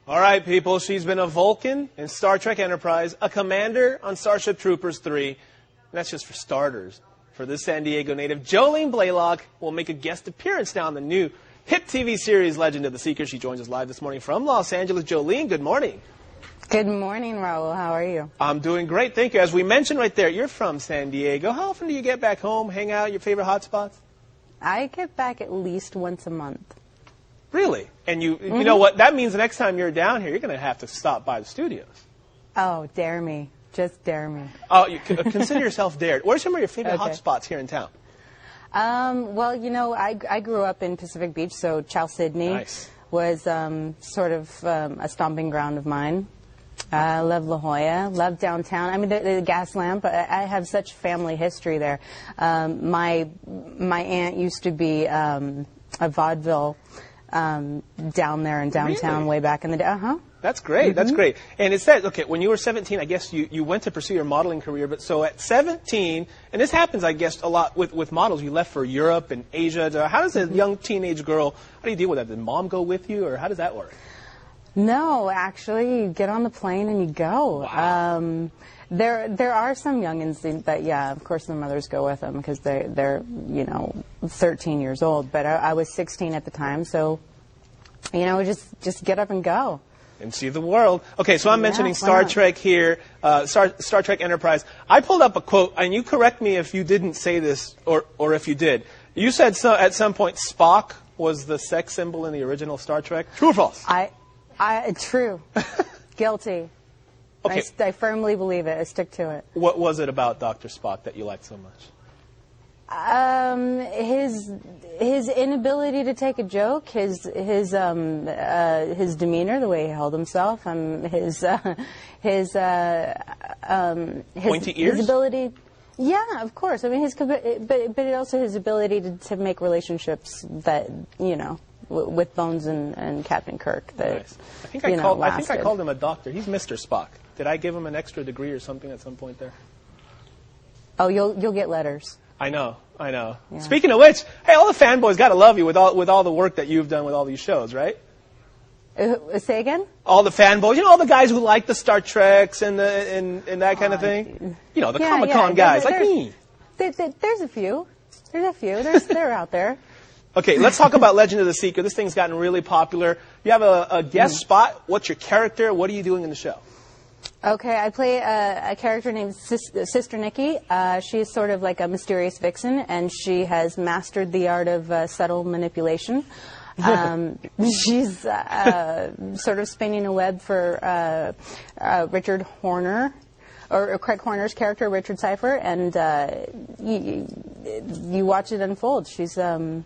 All right, people, she's been a Vulcan in Star Trek Enterprise, a commander on Starship Troopers 3, and that's just for starters. For this San Diego native, Jolène Blalock will make a guest appearance now on the new hit TV series Legend of the Seeker. She joins us live this morning from Los Angeles. Jolene, good morning. Good morning, Raul. How are you? I'm doing great, thank you. As we mentioned right there, you're from San Diego. How often do you get back home, hang out, your favorite hot spots? I get back at least once a month. Really? And you know what? That means the next time you're down here, you're going to have to stop by the studios. Oh, dare me. Just dare me. Oh, you consider yourself dared. What are some of your favorite hot spots here in town? Well, you know, I grew up in Pacific Beach, so Chow Sydney was sort of a stomping ground of mine. I love La Jolla, love downtown. I mean, the gas lamp, I have such family history there. My aunt used to be a vaudeville down there in downtown way back in the day. That's great. That's great. And it says, okay, when you were 17, I guess you went to pursue your modeling career. But so at 17, and this happens, I guess, a lot with models. You left for Europe and Asia. How does a young teenage girl, how do you deal with that? Did mom go with you, or how does that work? No, actually, you get on the plane and you go. Wow. There are some youngins that, yeah, of course the mothers go with them because they're 13 years old. But I was 16 at the time, so, just get up and go. And see the world. Okay, so I'm mentioning Star Trek here, Star Trek Enterprise. I pulled up a quote, and you correct me if you didn't say this or if you did. You said at some point Spock was the sex symbol in the original Star Trek. True or false? True. Guilty. Okay. I firmly believe it. I stick to it. What was it about Dr. Spock that you liked so much? His inability to take a joke, his demeanor, the way he held himself, his pointy ears, his ability. Yeah, of course. I mean, but also his ability to make relationships that with Bones and Captain Kirk. That, nice. I think I called him a doctor. He's Mr. Spock. Did I give him an extra degree or something at some point there? Oh, you'll get letters. I know. Yeah. Speaking of which, hey, all the fanboys got to love you with all the work that you've done with all these shows, right? Say again? All the fanboys, all the guys who like the Star Treks and that kind of thing. The Comic-Con guys like me. There's a few. They're out there. Okay, let's talk about Legend of the Seeker. This thing's gotten really popular. You have a guest spot. What's your character? What are you doing in the show? Okay, I play a character named Sister Nicci. She's sort of like a mysterious vixen, and she has mastered the art of subtle manipulation. She's sort of spinning a web for Richard Horner, or Craig Horner's character, Richard Cypher, and you watch it unfold. She was a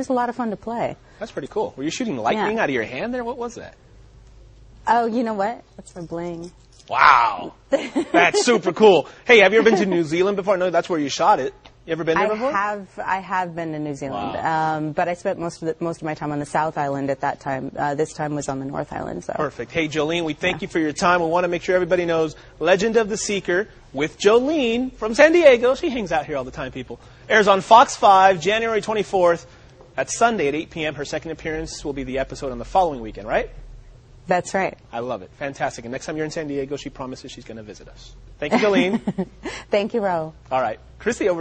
lot of fun to play. That's pretty cool. Were you shooting lightning out of your hand there? What was that? Oh, you know what? That's my bling. Wow. That's super cool. Hey, have you ever been to New Zealand before? No, that's where you shot it. You ever been there before? I have been to New Zealand. Wow. But I spent most of my time on the South Island at that time. This time was on the North Island. So. Perfect. Hey, Jolene, we thank you for your time. We want to make sure everybody knows Legend of the Seeker with Jolene from San Diego. She hangs out here all the time, people. Airs on Fox 5, January 24th. That's Sunday at 8 p.m. Her second appearance will be the episode on the following weekend, right? That's right. I love it. Fantastic. And next time you're in San Diego, she promises she's going to visit us. Thank you, Jolene. Thank you, Raul. All right. Chrissy, over to you.